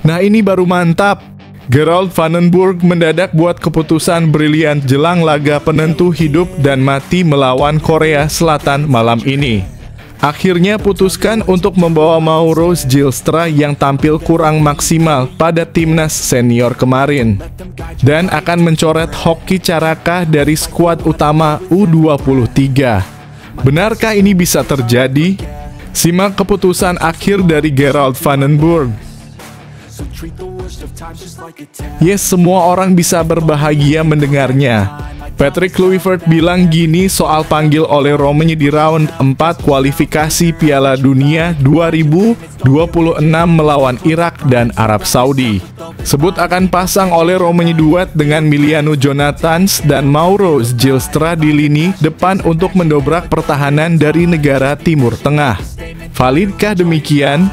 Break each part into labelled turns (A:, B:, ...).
A: Nah ini baru mantap. Gerald Vandenberg mendadak buat keputusan brilian jelang laga penentu hidup dan mati melawan Korea Selatan malam ini. Akhirnya putuskan untuk membawa Mauro Zylstra yang tampil kurang maksimal pada timnas senior kemarin dan akan mencoret Hoki Caraka dari skuad utama U23. Benarkah ini bisa terjadi? Simak keputusan akhir dari Gerald Vandenberg. Yes, semua orang bisa berbahagia mendengarnya. Patrick Kluivert bilang gini soal panggil oleh Romanya di round 4 kualifikasi Piala Dunia 2026 melawan Irak dan Arab Saudi. Sebut akan pasang oleh Romanya duet dengan Miliano Jonathans dan Mauro Zylstra di lini depan untuk mendobrak pertahanan dari negara Timur Tengah. Validkah demikian?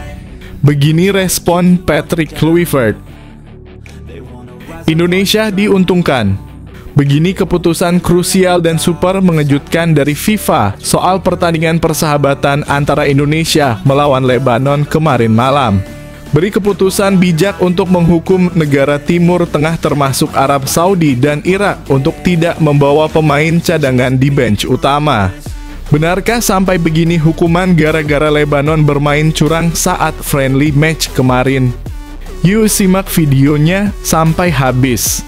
A: Begini respon Patrick Kluivert. Indonesia diuntungkan. Begini keputusan krusial dan super mengejutkan dari FIFA soal pertandingan persahabatan antara Indonesia melawan Lebanon kemarin malam. Beri keputusan bijak untuk menghukum negara Timur Tengah termasuk Arab Saudi dan Irak untuk tidak membawa pemain cadangan di bench utama. Benarkah sampai begini hukuman gara-gara Lebanon bermain curang saat friendly match kemarin? Yuk simak videonya sampai habis.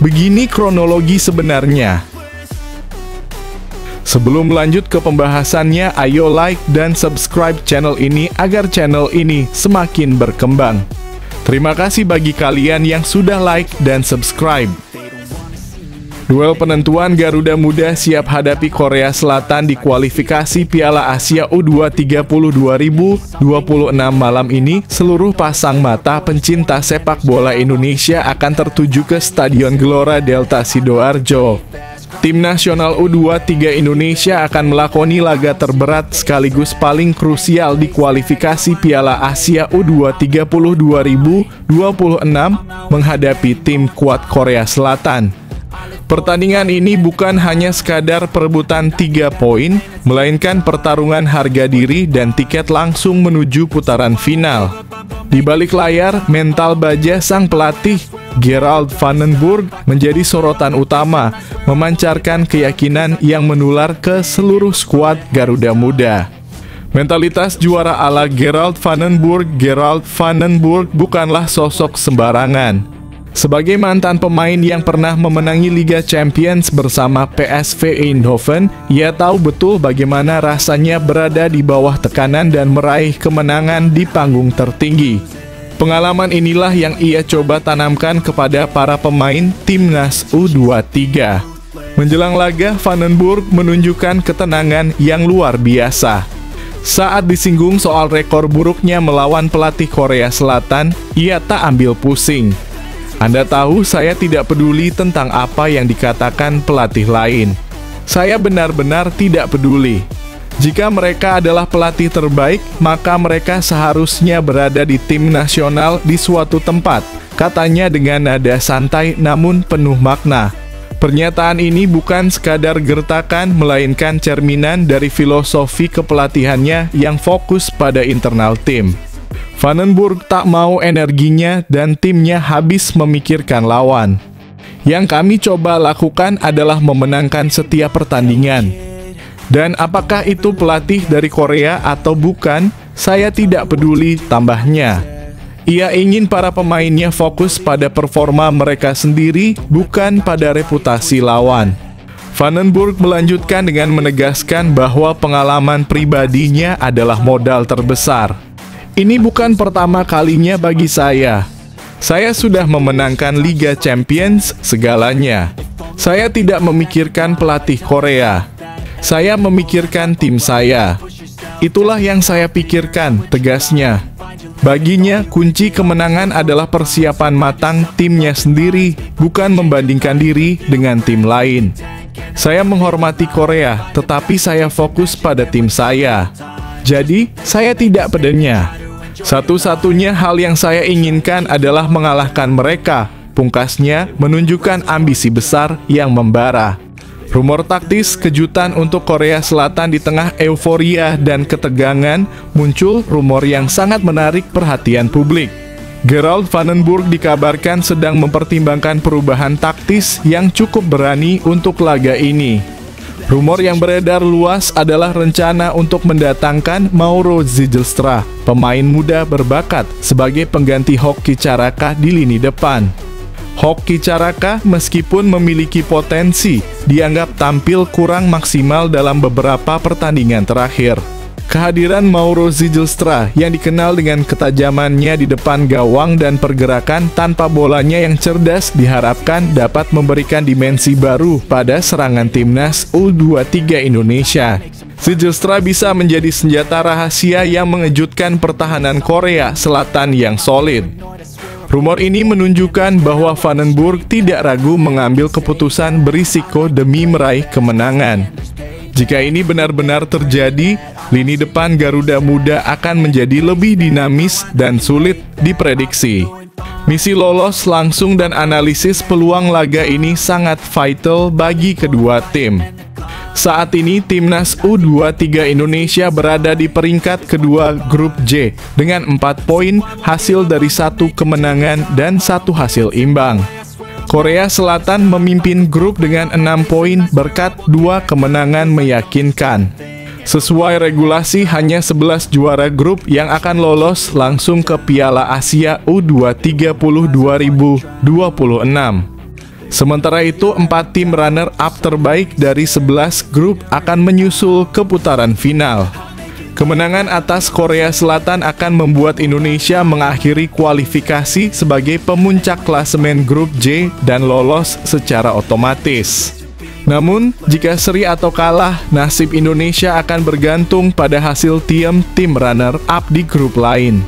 A: Begini kronologi sebenarnya. Sebelum lanjut ke pembahasannya, ayo like dan subscribe channel ini agar channel ini semakin berkembang. Terima kasih bagi kalian yang sudah like dan subscribe. Duel penentuan Garuda Muda siap hadapi Korea Selatan di kualifikasi Piala Asia U23 2026 malam ini. Seluruh pasang mata pencinta sepak bola Indonesia akan tertuju ke Stadion Gelora Delta Sidoarjo. Tim nasional U23 Indonesia akan melakoni laga terberat sekaligus paling krusial di kualifikasi Piala Asia U23 2026 menghadapi tim kuat Korea Selatan. Pertandingan ini bukan hanya sekadar perebutan 3 poin, melainkan pertarungan harga diri dan tiket langsung menuju putaran final. Di balik layar, mental baja sang pelatih, Gerald Vandenberg, menjadi sorotan utama, memancarkan keyakinan yang menular ke seluruh skuad Garuda Muda. Mentalitas juara ala Gerald Vandenberg bukanlah sosok sembarangan. Sebagai mantan pemain yang pernah memenangi Liga Champions bersama PSV Eindhoven, ia tahu betul bagaimana rasanya berada di bawah tekanan dan meraih kemenangan di panggung tertinggi. Pengalaman inilah yang ia coba tanamkan kepada para pemain timnas U23. Menjelang laga, Vandenberg menunjukkan ketenangan yang luar biasa. Saat disinggung soal rekor buruknya melawan pelatih Korea Selatan, ia tak ambil pusing. Anda tahu, saya tidak peduli tentang apa yang dikatakan pelatih lain. Saya benar-benar tidak peduli. Jika mereka adalah pelatih terbaik, maka mereka seharusnya berada di tim nasional di suatu tempat, katanya dengan nada santai namun penuh makna. Pernyataan ini bukan sekadar gertakan, melainkan cerminan dari filosofi kepelatihannya yang fokus pada internal tim. Vandenberg tak mau energinya dan timnya habis memikirkan lawan. Yang kami coba lakukan adalah memenangkan setiap pertandingan. Dan apakah itu pelatih dari Korea atau bukan, saya tidak peduli, tambahnya. Ia ingin para pemainnya fokus pada performa mereka sendiri, bukan pada reputasi lawan. Vandenberg melanjutkan dengan menegaskan bahwa pengalaman pribadinya adalah modal terbesar. Ini bukan pertama kalinya bagi saya. Saya sudah memenangkan Liga Champions, segalanya. Saya tidak memikirkan pelatih Korea. Saya memikirkan tim saya. Itulah yang saya pikirkan, tegasnya. Baginya, kunci kemenangan adalah persiapan matang timnya sendiri, bukan membandingkan diri dengan tim lain. Saya menghormati Korea, tetapi saya fokus pada tim saya. Jadi, saya tidak pedenya. Satu-satunya hal yang saya inginkan adalah mengalahkan mereka. Pungkasnya, menunjukkan ambisi besar yang membara. Rumor taktis kejutan untuk Korea Selatan di tengah euforia dan ketegangan, muncul rumor yang sangat menarik perhatian publik. Gerald Vandenburg dikabarkan sedang mempertimbangkan perubahan taktis yang cukup berani untuk laga ini. Rumor yang beredar luas adalah rencana untuk mendatangkan Mauro Zijlstra, pemain muda berbakat, sebagai pengganti Hoki Caraka di lini depan. Hoki Caraka meskipun memiliki potensi, dianggap tampil kurang maksimal dalam beberapa pertandingan terakhir. Kehadiran Mauro Zijlstra yang dikenal dengan ketajamannya di depan gawang dan pergerakan tanpa bolanya yang cerdas diharapkan dapat memberikan dimensi baru pada serangan timnas U23 Indonesia. Zijlstra bisa menjadi senjata rahasia yang mengejutkan pertahanan Korea Selatan yang solid. Rumor ini menunjukkan bahwa Vandenburg tidak ragu mengambil keputusan berisiko demi meraih kemenangan. Jika ini benar-benar terjadi, lini depan Garuda Muda akan menjadi lebih dinamis dan sulit diprediksi. Misi lolos langsung dan analisis peluang laga ini sangat vital bagi kedua tim. Saat ini timnas U23 Indonesia berada di peringkat kedua grup J dengan 4 poin hasil dari 1 kemenangan dan 1 hasil imbang. Korea Selatan memimpin grup dengan 6 poin berkat 2 kemenangan meyakinkan. Sesuai regulasi, hanya 11 juara grup yang akan lolos langsung ke Piala Asia U23 2026. Sementara itu, 4 tim runner-up terbaik dari 11 grup akan menyusul ke putaran final. Kemenangan atas Korea Selatan akan membuat Indonesia mengakhiri kualifikasi sebagai pemuncak klasemen grup J dan lolos secara otomatis. Namun, jika seri atau kalah, nasib Indonesia akan bergantung pada hasil tim runner-up di grup lain.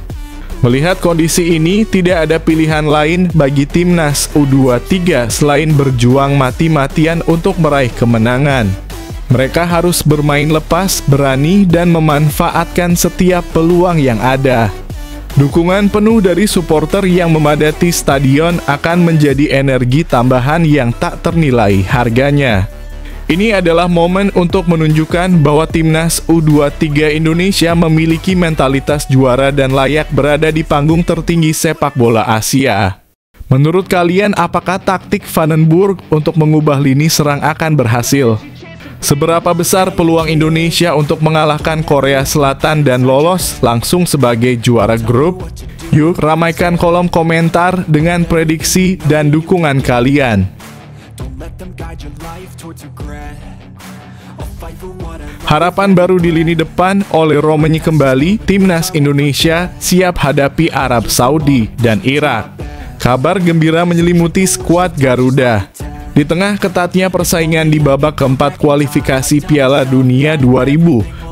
A: Melihat kondisi ini, tidak ada pilihan lain bagi timnas U23 selain berjuang mati-matian untuk meraih kemenangan. Mereka harus bermain lepas, berani, dan memanfaatkan setiap peluang yang ada. Dukungan penuh dari supporter yang memadati stadion akan menjadi energi tambahan yang tak ternilai harganya. Ini adalah momen untuk menunjukkan bahwa timnas U23 Indonesia memiliki mentalitas juara dan layak berada di panggung tertinggi sepak bola Asia. Menurut kalian, apakah taktik Vandenburg untuk mengubah lini serang akan berhasil? Seberapa besar peluang Indonesia untuk mengalahkan Korea Selatan dan lolos langsung sebagai juara grup? Yuk, ramaikan kolom komentar dengan prediksi dan dukungan kalian. Harapan baru di lini depan oleh Romagnoli kembali, timnas Indonesia siap hadapi Arab Saudi dan Irak. Kabar gembira menyelimuti skuad Garuda. Di tengah ketatnya persaingan di babak keempat kualifikasi Piala Dunia 2026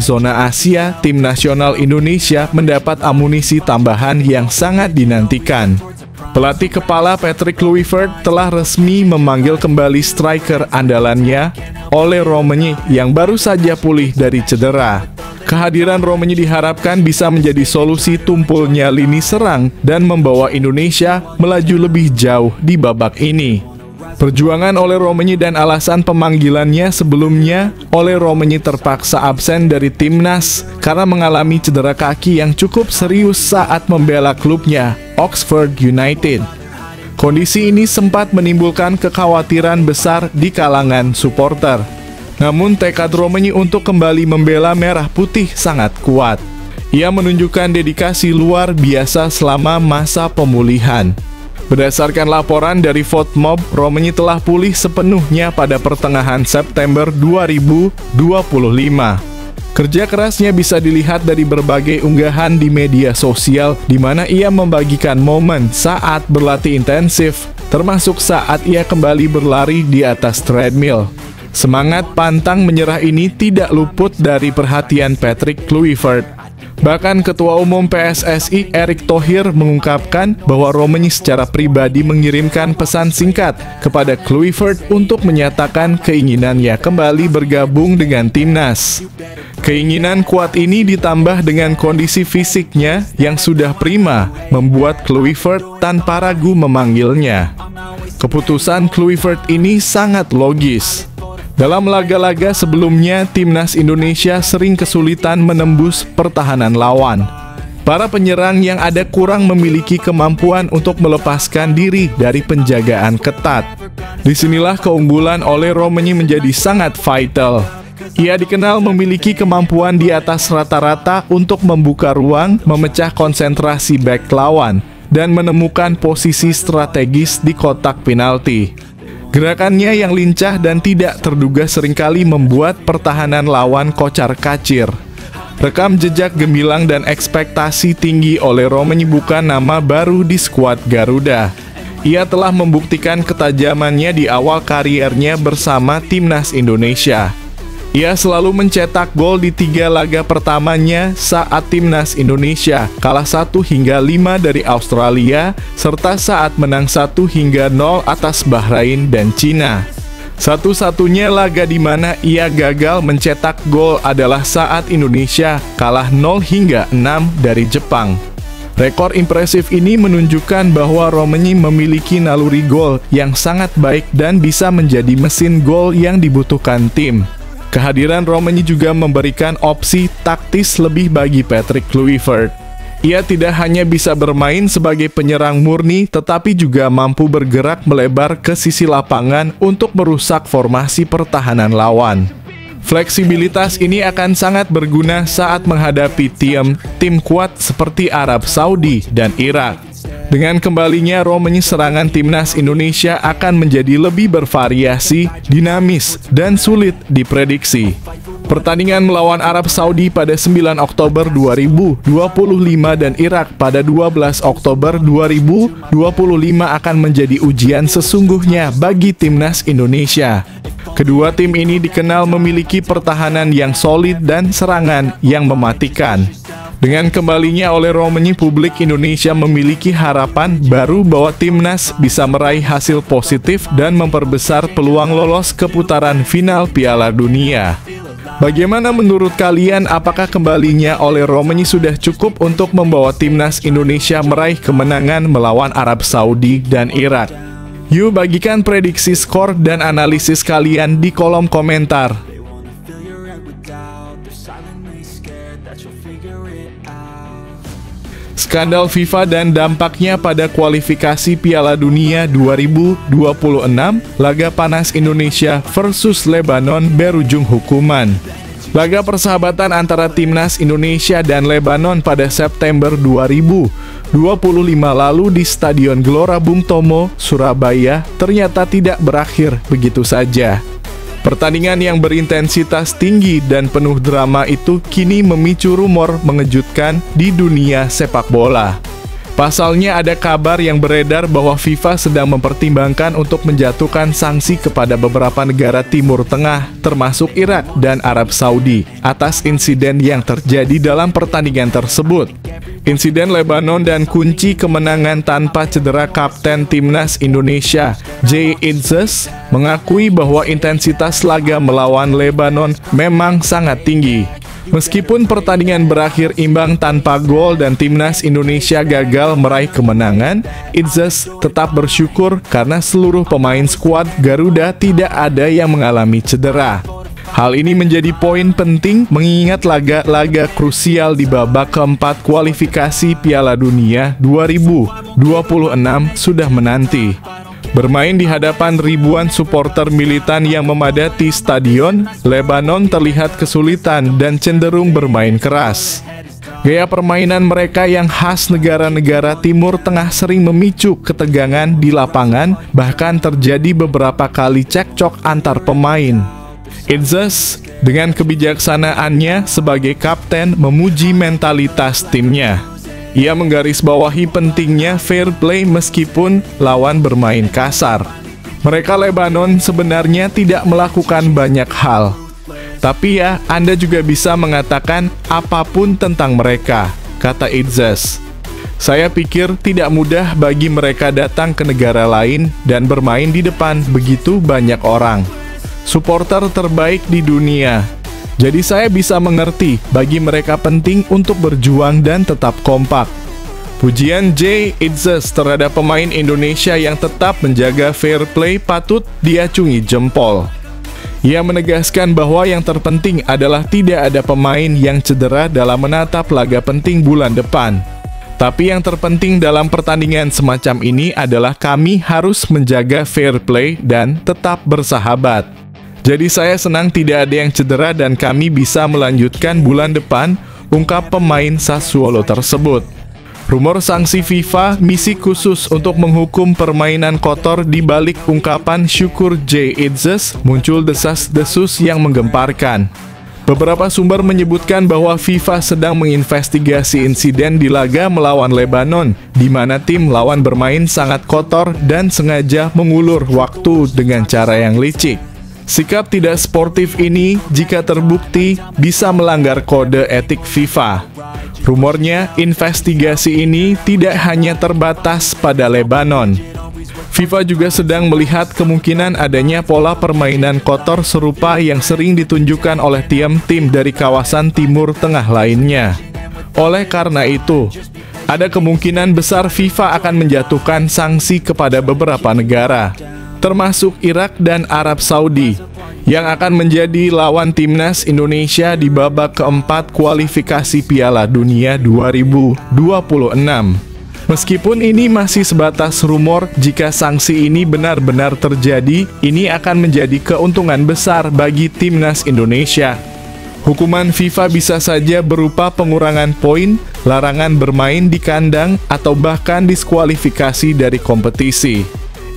A: zona Asia, tim nasional Indonesia mendapat amunisi tambahan yang sangat dinantikan. Pelatih kepala Patrick Kluivert telah resmi memanggil kembali striker andalannya, Ole Romagnoli, yang baru saja pulih dari cedera. Kehadiran Romagnoli diharapkan bisa menjadi solusi tumpulnya lini serang dan membawa Indonesia melaju lebih jauh di babak ini. Perjuangan Ole Romagnoli dan alasan pemanggilannya sebelumnya, Ole Romagnoli terpaksa absen dari timnas karena mengalami cedera kaki yang cukup serius saat membela klubnya, Oxford United. Kondisi ini sempat menimbulkan kekhawatiran besar di kalangan supporter. Namun tekad Romagnoli untuk kembali membela merah putih sangat kuat. Ia menunjukkan dedikasi luar biasa selama masa pemulihan. Berdasarkan laporan dari Fotmob, Romagnoli telah pulih sepenuhnya pada pertengahan September 2025. Kerja kerasnya bisa dilihat dari berbagai unggahan di media sosial di mana ia membagikan momen saat berlatih intensif, termasuk saat ia kembali berlari di atas treadmill. Semangat pantang menyerah ini tidak luput dari perhatian Patrick Kluivert. Bahkan Ketua Umum PSSI Erick Thohir mengungkapkan bahwa Romagnoli secara pribadi mengirimkan pesan singkat kepada Kluivert untuk menyatakan keinginannya kembali bergabung dengan timnas. Keinginan kuat ini ditambah dengan kondisi fisiknya yang sudah prima, membuat Kluivert tanpa ragu memanggilnya. Keputusan Kluivert ini sangat logis. Dalam laga-laga sebelumnya, timnas Indonesia sering kesulitan menembus pertahanan lawan. Para penyerang yang ada kurang memiliki kemampuan untuk melepaskan diri dari penjagaan ketat. Disinilah keunggulan Ole Romani menjadi sangat vital. Ia dikenal memiliki kemampuan di atas rata-rata untuk membuka ruang, memecah konsentrasi bek lawan, dan menemukan posisi strategis di kotak penalti. Gerakannya yang lincah dan tidak terduga seringkali membuat pertahanan lawan kocar-kacir. Rekam jejak gemilang dan ekspektasi tinggi Ole Romani bukan nama baru di skuad Garuda. Ia telah membuktikan ketajamannya di awal kariernya bersama Timnas Indonesia. Ia selalu mencetak gol di 3 laga pertamanya saat Timnas Indonesia kalah 1-5 dari Australia, serta saat menang 1-0 atas Bahrain dan Cina. Satu-satunya laga di mana ia gagal mencetak gol adalah saat Indonesia kalah 0-6 dari Jepang. Rekor impresif ini menunjukkan bahwa Romani memiliki naluri gol yang sangat baik dan bisa menjadi mesin gol yang dibutuhkan tim. Kehadiran Romani juga memberikan opsi taktis lebih bagi Patrick Kluivert. Ia tidak hanya bisa bermain sebagai penyerang murni, tetapi juga mampu bergerak melebar ke sisi lapangan untuk merusak formasi pertahanan lawan. Fleksibilitas ini akan sangat berguna saat menghadapi tim kuat seperti Arab Saudi dan Irak. Dengan kembalinya Romani, serangan Timnas Indonesia akan menjadi lebih bervariasi, dinamis, dan sulit diprediksi. Pertandingan melawan Arab Saudi pada 9 Oktober 2025 dan Irak pada 12 Oktober 2025 akan menjadi ujian sesungguhnya bagi Timnas Indonesia. Kedua tim ini dikenal memiliki pertahanan yang solid dan serangan yang mematikan. Dengan kembalinya Ole Romani, publik Indonesia memiliki harapan baru bahwa Timnas bisa meraih hasil positif dan memperbesar peluang lolos ke putaran final Piala Dunia. Bagaimana menurut kalian, apakah kembalinya Ole Romani sudah cukup untuk membawa Timnas Indonesia meraih kemenangan melawan Arab Saudi dan Irak? Yuk bagikan prediksi skor dan analisis kalian di kolom komentar. Skandal FIFA dan dampaknya pada kualifikasi Piala Dunia 2026, laga panas Indonesia versus Lebanon berujung hukuman. Laga persahabatan antara Timnas Indonesia dan Lebanon pada September 2025 lalu di Stadion Gelora Bung Tomo, Surabaya, ternyata tidak berakhir begitu saja. Pertandingan yang berintensitas tinggi dan penuh drama itu kini memicu rumor mengejutkan di dunia sepak bola. Pasalnya ada kabar yang beredar bahwa FIFA sedang mempertimbangkan untuk menjatuhkan sanksi kepada beberapa negara Timur Tengah, termasuk Irak dan Arab Saudi, atas insiden yang terjadi dalam pertandingan tersebut. Insiden Lebanon dan kunci kemenangan tanpa cedera Kapten Timnas Indonesia, Jay Itzes, mengakui bahwa intensitas laga melawan Lebanon memang sangat tinggi. Meskipun pertandingan berakhir imbang tanpa gol dan Timnas Indonesia gagal meraih kemenangan, Itzes tetap bersyukur karena seluruh pemain skuad Garuda tidak ada yang mengalami cedera. Hal ini menjadi poin penting mengingat laga-laga krusial di babak keempat kualifikasi Piala Dunia 2026 sudah menanti. Bermain di hadapan ribuan supporter militan yang memadati stadion, Lebanon terlihat kesulitan dan cenderung bermain keras. Gaya permainan mereka yang khas negara-negara Timur Tengah sering memicu ketegangan di lapangan, bahkan terjadi beberapa kali cekcok antar pemain. Itzes dengan kebijaksanaannya sebagai kapten memuji mentalitas timnya. Ia menggarisbawahi pentingnya fair play meskipun lawan bermain kasar. Mereka Lebanon sebenarnya tidak melakukan banyak hal. Tapi ya, Anda juga bisa mengatakan apapun tentang mereka, kata Itzes. Saya pikir tidak mudah bagi mereka datang ke negara lain dan bermain di depan begitu banyak orang. Supporter terbaik di dunia. Jadi saya bisa mengerti bagi mereka penting untuk berjuang dan tetap kompak. Pujian Jay Itzes terhadap pemain Indonesia yang tetap menjaga fair play patut diacungi jempol. Ia menegaskan bahwa yang terpenting adalah tidak ada pemain yang cedera dalam menatap laga penting bulan depan. Tapi yang terpenting dalam pertandingan semacam ini adalah kami harus menjaga fair play dan tetap bersahabat. Jadi saya senang tidak ada yang cedera dan kami bisa melanjutkan bulan depan, ungkap pemain Sassuolo tersebut. Rumor sanksi FIFA misi khusus untuk menghukum permainan kotor di balik ungkapan Şükür J. Idzes muncul desas-desus yang menggemparkan. Beberapa sumber menyebutkan bahwa FIFA sedang menginvestigasi insiden di laga melawan Lebanon, di mana tim lawan bermain sangat kotor dan sengaja mengulur waktu dengan cara yang licik. Sikap tidak sportif ini, jika terbukti, bisa melanggar kode etik FIFA. Rumornya, investigasi ini tidak hanya terbatas pada Lebanon. FIFA juga sedang melihat kemungkinan adanya pola permainan kotor serupa yang sering ditunjukkan oleh tim-tim dari kawasan Timur Tengah lainnya. Oleh karena itu, ada kemungkinan besar FIFA akan menjatuhkan sanksi kepada beberapa negara, termasuk Irak dan Arab Saudi, yang akan menjadi lawan timnas Indonesia di babak keempat kualifikasi Piala Dunia 2026. Meskipun ini masih sebatas rumor, jika sanksi ini benar-benar terjadi, ini akan menjadi keuntungan besar bagi timnas Indonesia. Hukuman FIFA bisa saja berupa pengurangan poin, larangan bermain di kandang, atau bahkan diskualifikasi dari kompetisi.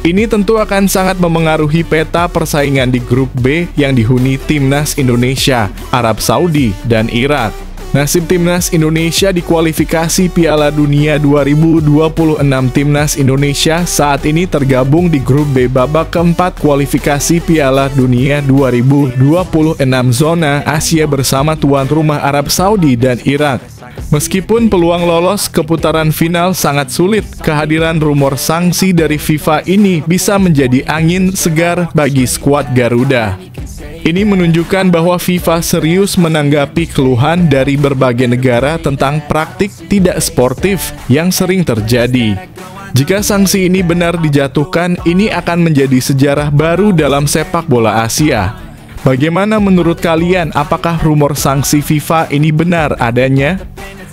A: Ini tentu akan sangat memengaruhi peta persaingan di grup B yang dihuni timnas Indonesia, Arab Saudi, dan Irak. Nasib timnas Indonesia di kualifikasi Piala Dunia 2026. Timnas Indonesia saat ini tergabung di grup B babak keempat kualifikasi Piala Dunia 2026 zona Asia bersama tuan rumah Arab Saudi dan Irak. Meskipun peluang lolos ke putaran final sangat sulit, kehadiran rumor sanksi dari FIFA ini bisa menjadi angin segar bagi skuad Garuda. Ini menunjukkan bahwa FIFA serius menanggapi keluhan dari berbagai negara tentang praktik tidak sportif yang sering terjadi. Jika sanksi ini benar dijatuhkan, ini akan menjadi sejarah baru dalam sepak bola Asia. Bagaimana menurut kalian, apakah rumor sanksi FIFA ini benar adanya?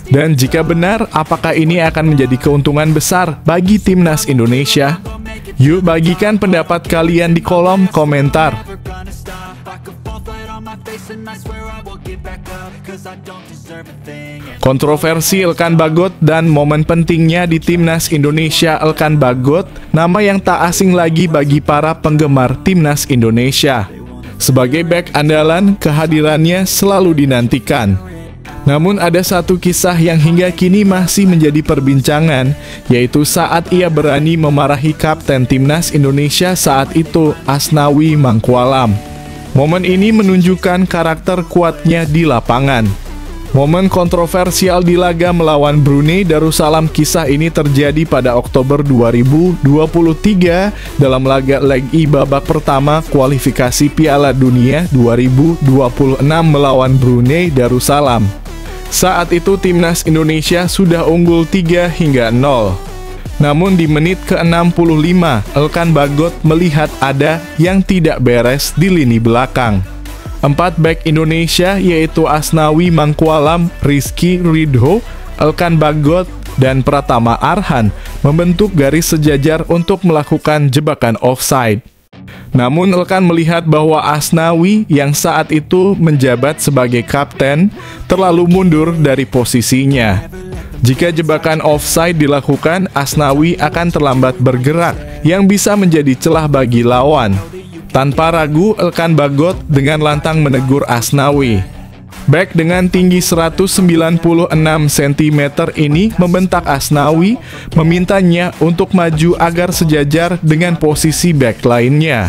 A: Dan jika benar, apakah ini akan menjadi keuntungan besar bagi timnas Indonesia? Yuk bagikan pendapat kalian di kolom komentar. Kontroversi Elkan Bagot dan momen pentingnya di timnas Indonesia. Elkan Bagot, nama yang tak asing lagi bagi para penggemar timnas Indonesia. Sebagai bek andalan, kehadirannya selalu dinantikan. Namun ada satu kisah yang hingga kini masih menjadi perbincangan, yaitu saat ia berani memarahi kapten timnas Indonesia saat itu, Asnawi Mangkualam. Momen ini menunjukkan karakter kuatnya di lapangan. Momen kontroversial di laga melawan Brunei Darussalam. Kisah ini terjadi pada Oktober 2023 dalam laga leg I babak pertama kualifikasi Piala Dunia 2026 melawan Brunei Darussalam. Saat itu timnas Indonesia sudah unggul 3-0. Namun di menit ke-65, Elkan Bagot melihat ada yang tidak beres di lini belakang. 4 bek Indonesia yaitu Asnawi Mangkualam, Rizky Ridho, Elkan Bagot, dan Pratama Arhan membentuk garis sejajar untuk melakukan jebakan offside. Namun Elkan melihat bahwa Asnawi yang saat itu menjabat sebagai kapten terlalu mundur dari posisinya. Jika jebakan offside dilakukan, Asnawi akan terlambat bergerak yang bisa menjadi celah bagi lawan. Tanpa ragu, Elkan Bagot dengan lantang menegur Asnawi. Bek dengan tinggi 196 cm ini membentak Asnawi, memintanya untuk maju agar sejajar dengan posisi bek lainnya.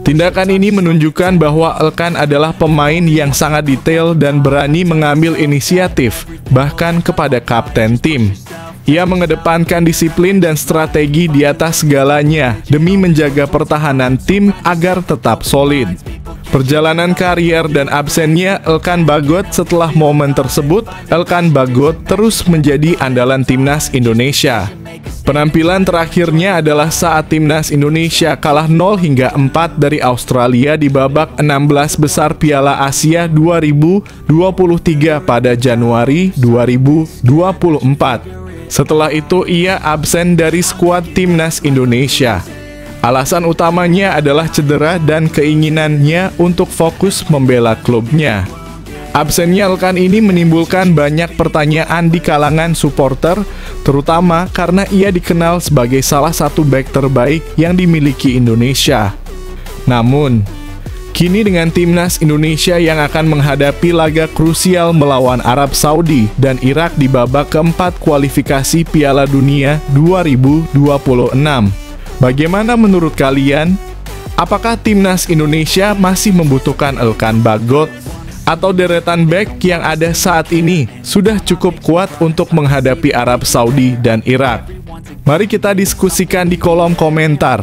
A: Tindakan ini menunjukkan bahwa Elkan adalah pemain yang sangat detail dan berani mengambil inisiatif, bahkan kepada kapten tim. Ia mengedepankan disiplin dan strategi di atas segalanya demi menjaga pertahanan tim agar tetap solid. Perjalanan karier dan absennya Elkan Bagot. Setelah momen tersebut, Elkan Bagot terus menjadi andalan timnas Indonesia. Penampilan terakhirnya adalah saat timnas Indonesia kalah 0-4 dari Australia di babak 16 besar Piala Asia 2023 pada Januari 2024. Setelah itu ia absen dari skuad timnas Indonesia. Alasan utamanya adalah cedera dan keinginannya untuk fokus membela klubnya. Absennya Elkan ini menimbulkan banyak pertanyaan di kalangan supporter, terutama karena ia dikenal sebagai salah satu bek terbaik yang dimiliki Indonesia. Namun, kini dengan timnas Indonesia yang akan menghadapi laga krusial melawan Arab Saudi dan Irak di babak keempat kualifikasi Piala Dunia 2026. Bagaimana menurut kalian? Apakah timnas Indonesia masih membutuhkan Elkan Bagot? Atau deretan bek yang ada saat ini sudah cukup kuat untuk menghadapi Arab Saudi dan Irak? Mari kita diskusikan di kolom komentar.